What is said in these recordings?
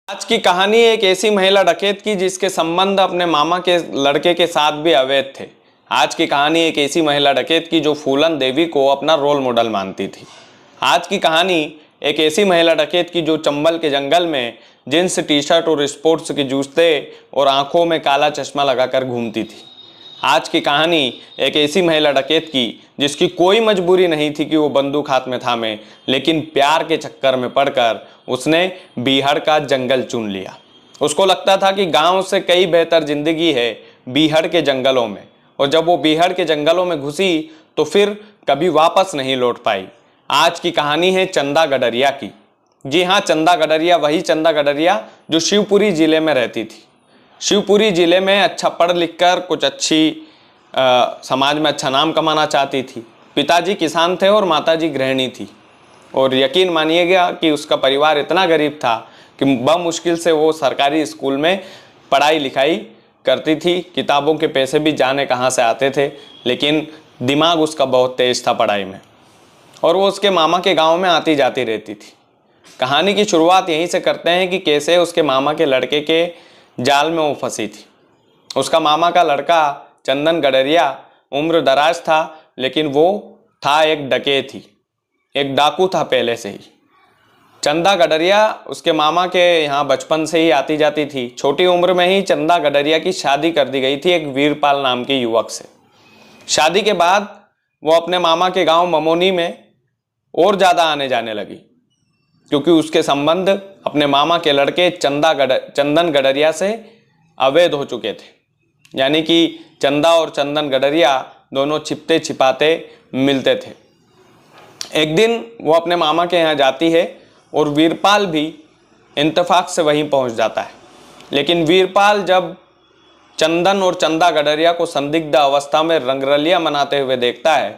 आज की कहानी एक ऐसी महिला डकैत की जिसके संबंध अपने मामा के लड़के के साथ भी अवैध थे। आज की कहानी एक ऐसी महिला डकैत की जो फूलन देवी को अपना रोल मॉडल मानती थी। आज की कहानी एक ऐसी महिला डकैत की जो चंबल के जंगल में जींस टी शर्ट और स्पोर्ट्स के जूते और आंखों में काला चश्मा लगाकर घूमती थी। आज की कहानी एक ऐसी महिला डकैत की जिसकी कोई मजबूरी नहीं थी कि वो बंदूक हाथ में थामे, लेकिन प्यार के चक्कर में पड़कर उसने बीहड़ का जंगल चुन लिया। उसको लगता था कि गांव से कई बेहतर जिंदगी है बीहड़ के जंगलों में, और जब वो बीहड़ के जंगलों में घुसी तो फिर कभी वापस नहीं लौट पाई। आज की कहानी है चंदा गडरिया की। जी हाँ, चंदा गडरिया, वही चंदा गडरिया जो शिवपुरी जिले में रहती थी। शिवपुरी जिले में अच्छा पढ़ लिख कर कुछ अच्छी समाज में अच्छा नाम कमाना चाहती थी। पिताजी किसान थे और माताजी गृहिणी थी, और यकीन मानिएगा कि उसका परिवार इतना गरीब था कि बमुश्किल से वो सरकारी स्कूल में पढ़ाई लिखाई करती थी। किताबों के पैसे भी जाने कहाँ से आते थे, लेकिन दिमाग उसका बहुत तेज था पढ़ाई में, और वो उसके मामा के गांव में आती जाती रहती थी। कहानी की शुरुआत यहीं से करते हैं कि कैसे उसके मामा के लड़के के जाल में वो फंसी थी। उसका मामा का लड़का चंदन गडरिया उम्र दराज था, लेकिन वो था एक डकैत ही, एक डाकू था पहले से ही। चंदा गडरिया उसके मामा के यहाँ बचपन से ही आती जाती थी। छोटी उम्र में ही चंदा गडरिया की शादी कर दी गई थी एक वीरपाल नाम के युवक से। शादी के बाद वो अपने मामा के गांव ममोनी में और ज़्यादा आने जाने लगी, क्योंकि उसके संबंध अपने मामा के लड़के चंदन गडरिया से अवैध हो चुके थे। यानी कि चंदा और चंदन गडरिया दोनों छिपते छिपाते मिलते थे। एक दिन वो अपने मामा के यहाँ जाती है और वीरपाल भी इत्तेफाक से वहीं पहुँच जाता है। लेकिन वीरपाल जब चंदन और चंदा गडरिया को संदिग्ध अवस्था में रंगरलियां मनाते हुए देखता है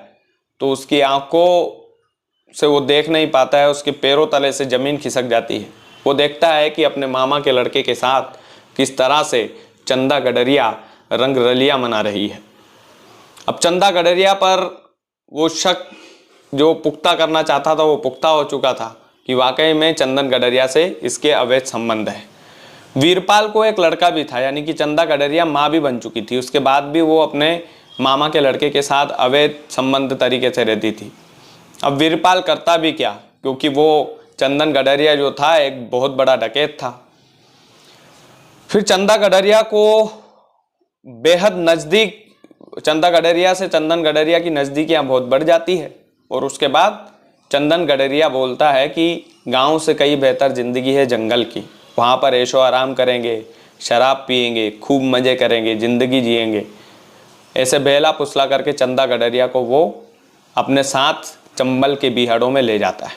तो उसकी आंखों से वो देख नहीं पाता है, उसके पैरों तले से ज़मीन खिसक जाती है। वो देखता है कि अपने मामा के लड़के के साथ किस तरह से चंदा गडरिया रंगरलियां मना रही है। अब चंदा गडरिया पर वो शक जो पुख्ता करना चाहता था वो पुख्ता हो चुका था कि वाकई में चंदन गडरिया से इसके अवैध संबंध है। वीरपाल को एक लड़का भी था, यानी कि चंदा गडरिया माँ भी बन चुकी थी। उसके बाद भी वो अपने मामा के लड़के के साथ अवैध संबंध तरीके से रहती थी। अब वीरपाल करता भी क्या, क्योंकि वो चंदन गडरिया जो था एक बहुत बड़ा डकैत था। फिर चंदा गडरिया को बेहद नज़दीक, चंदा गडरिया से चंदन गडरिया की नज़दीकियाँ बहुत बढ़ जाती है, और उसके बाद चंदन गडरिया बोलता है कि गांव से कई बेहतर ज़िंदगी है जंगल की, वहाँ पर ऐशो आराम करेंगे, शराब पिएंगे, खूब मज़े करेंगे, ज़िंदगी जिएंगे। ऐसे बहला फुसला करके चंदा गडरिया को वो अपने साथ चंबल के बीहड़ों में ले जाता है।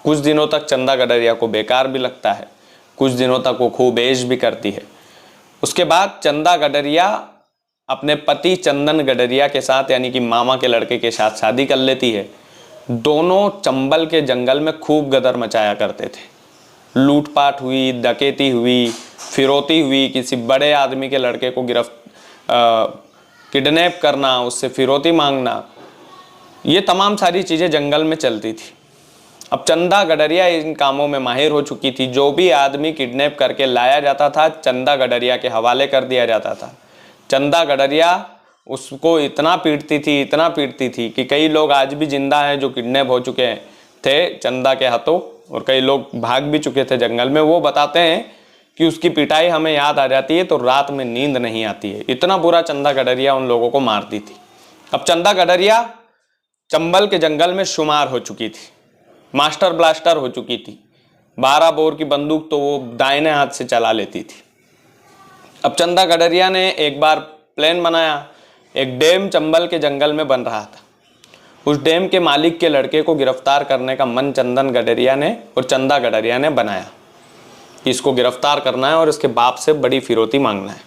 कुछ दिनों तक चंदा गडरिया को बेकार भी लगता है, कुछ दिनों तक वो खूब ऐश भी करती है। उसके बाद चंदा गडरिया अपने पति चंदन गडरिया के साथ, यानी कि मामा के लड़के के साथ शादी कर लेती है। दोनों चंबल के जंगल में खूब गदर मचाया करते थे। लूटपाट हुई, डकैती हुई, फिरौती हुई, किसी बड़े आदमी के लड़के को किडनैप करना, उससे फिरौती मांगना, ये तमाम सारी चीज़ें जंगल में चलती थी। अब चंदा गडरिया इन कामों में माहिर हो चुकी थी। जो भी आदमी किडनैप करके लाया जाता था चंदा गडरिया के हवाले कर दिया जाता था। चंदा गडरिया उसको इतना पीटती थी कि कई लोग आज भी जिंदा हैं जो किडनैप हो चुके थे चंदा के हाथों, और कई लोग भाग भी चुके थे जंगल में। वो बताते हैं कि उसकी पिटाई हमें याद आ जाती है तो रात में नींद नहीं आती है, इतना बुरा चंदा गडरिया उन लोगों को मारती थी। अब चंदा गडरिया चंबल के जंगल में शुमार हो चुकी थी, मास्टर ब्लास्टर हो चुकी थी। 12 बोर की बंदूक तो वो दाहिने हाथ से चला लेती थी। अब चंदा गडरिया ने एक बार प्लान बनाया। एक डैम चंबल के जंगल में बन रहा था। उस डैम के मालिक के लड़के को गिरफ्तार करने का मन चंदन गडरिया ने और चंदा गडरिया ने बनाया कि इसको गिरफ्तार करना है और इसके बाप से बड़ी फिरौती मांगना है।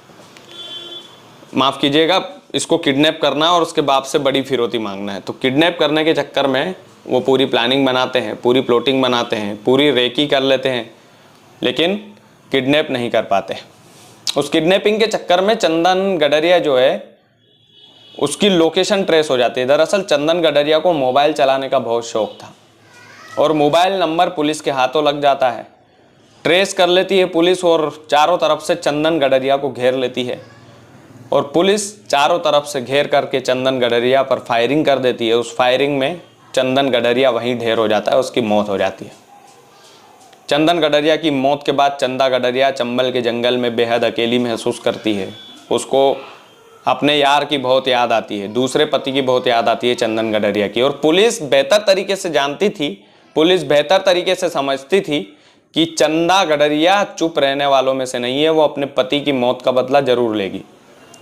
माफ़ कीजिएगा, इसको किडनैप करना है और उसके बाप से बड़ी फिरौती मांगना है। तो किडनैप करने के चक्कर में वो पूरी प्लानिंग बनाते हैं, पूरी प्लॉटिंग बनाते हैं, पूरी रेकी कर लेते हैं, लेकिन किडनैप नहीं कर पाते। उस किडनैपिंग के चक्कर में चंदन गडरिया जो है उसकी लोकेशन ट्रेस हो जाती है। दरअसल चंदन गडरिया को मोबाइल चलाने का बहुत शौक था, और मोबाइल नंबर पुलिस के हाथों लग जाता है। ट्रेस कर लेती है पुलिस और चारों तरफ से चंदन गडरिया को घेर लेती है। और पुलिस चारों तरफ से घेर करके चंदन गडरिया पर फायरिंग कर देती है। उस फायरिंग में चंदन गडरिया वहीं ढेर हो जाता है, उसकी मौत हो जाती है। चंदन गडरिया की मौत के बाद चंदा गडरिया चंबल के जंगल में बेहद अकेली महसूस करती है। उसको अपने यार की बहुत याद आती है, दूसरे पति की बहुत याद आती है चंदन गडरिया की। और पुलिस बेहतर तरीके से जानती थी, पुलिस बेहतर तरीके से समझती थी कि चंदा गडरिया चुप रहने वालों में से नहीं है, वो अपने पति की मौत का बदला जरूर लेगी।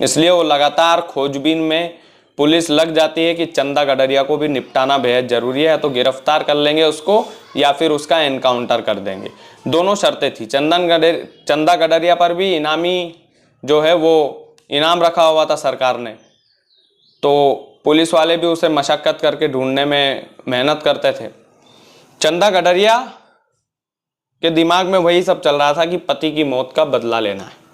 इसलिए वो लगातार खोजबीन में पुलिस लग जाती है कि चंदा गडरिया को भी निपटाना बेहद ज़रूरी है, तो गिरफ्तार कर लेंगे उसको या फिर उसका एनकाउंटर कर देंगे। दोनों शर्तें थी। चंदा गडरिया पर भी इनामी जो है वो इनाम रखा हुआ था सरकार ने, तो पुलिस वाले भी उसे मशक्क़त करके ढूंढने में मेहनत करते थे। चंदा गडरिया के दिमाग में वही सब चल रहा था कि पति की मौत का बदला लेना है।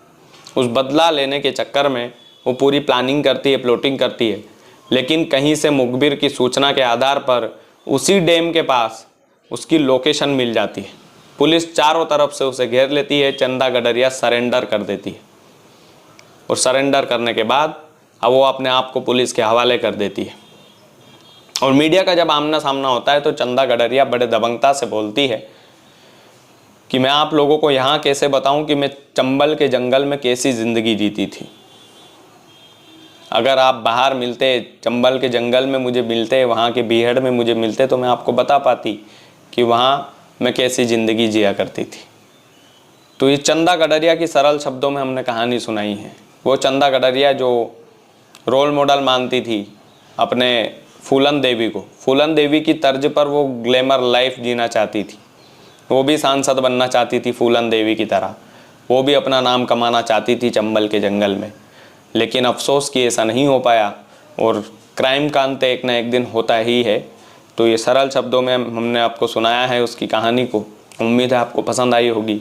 उस बदला लेने के चक्कर में वो पूरी प्लानिंग करती है, प्लॉटिंग करती है। लेकिन कहीं से मुखबिर की सूचना के आधार पर उसी डैम के पास उसकी लोकेशन मिल जाती है। पुलिस चारों तरफ से उसे घेर लेती है। चंदा गडरिया सरेंडर कर देती है और सरेंडर करने के बाद अब वो अपने आप को पुलिस के हवाले कर देती है। और मीडिया का जब आमना सामना होता है तो चंदा गडरिया बड़े दबंगता से बोलती है कि मैं आप लोगों को यहाँ कैसे बताऊं कि मैं चंबल के जंगल में कैसी ज़िंदगी जीती थी। अगर आप बाहर मिलते, चंबल के जंगल में मुझे मिलते, वहाँ के बीहड़ में मुझे मिलते, तो मैं आपको बता पाती कि वहाँ मैं कैसी ज़िंदगी जिया करती थी। तो ये चंदा गडरिया की सरल शब्दों में हमने कहानी सुनाई है। वो चंदा गडरिया जो रोल मॉडल मानती थी अपने फूलन देवी को, फूलन देवी की तर्ज पर वो ग्लैमर लाइफ जीना चाहती थी। वो भी सांसद बनना चाहती थी फूलन देवी की तरह, वो भी अपना नाम कमाना चाहती थी चंबल के जंगल में। लेकिन अफसोस कि ऐसा नहीं हो पाया और क्राइम का अंत एक ना एक दिन होता ही है। तो ये सरल शब्दों में हमने आपको सुनाया है उसकी कहानी को। उम्मीद है आपको पसंद आई होगी।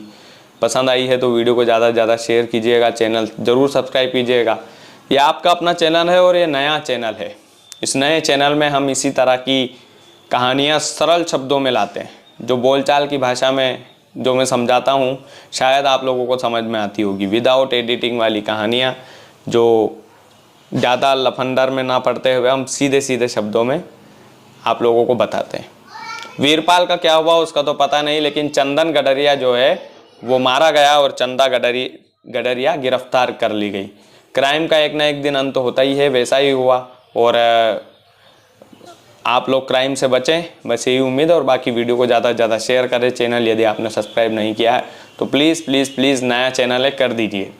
पसंद आई है तो वीडियो को ज़्यादा से ज़्यादा शेयर कीजिएगा, चैनल ज़रूर सब्सक्राइब कीजिएगा। ये आपका अपना चैनल है और ये नया चैनल है। इस नए चैनल में हम इसी तरह की कहानियाँ सरल शब्दों में लाते हैं, जो बोलचाल की भाषा में जो मैं समझाता हूँ शायद आप लोगों को समझ में आती होगी। विदाउट एडिटिंग वाली कहानियाँ जो ज़्यादा लफंडर में ना पड़ते हुए हम सीधे सीधे शब्दों में आप लोगों को बताते हैं। वीरपाल का क्या हुआ उसका तो पता नहीं, लेकिन चंदन गडरिया जो है वो मारा गया और चंदा गडरिया गिरफ्तार कर ली गई। क्राइम का एक ना एक दिन अंत होता ही है, वैसा ही हुआ। और आप लोग क्राइम से बचें, बस यही उम्मीद है। और बाकी वीडियो को ज़्यादा से ज़्यादा शेयर करें। चैनल यदि आपने सब्सक्राइब नहीं किया है तो प्लीज़ प्लीज़ प्लीज़, नया चैनल है, कर दीजिए।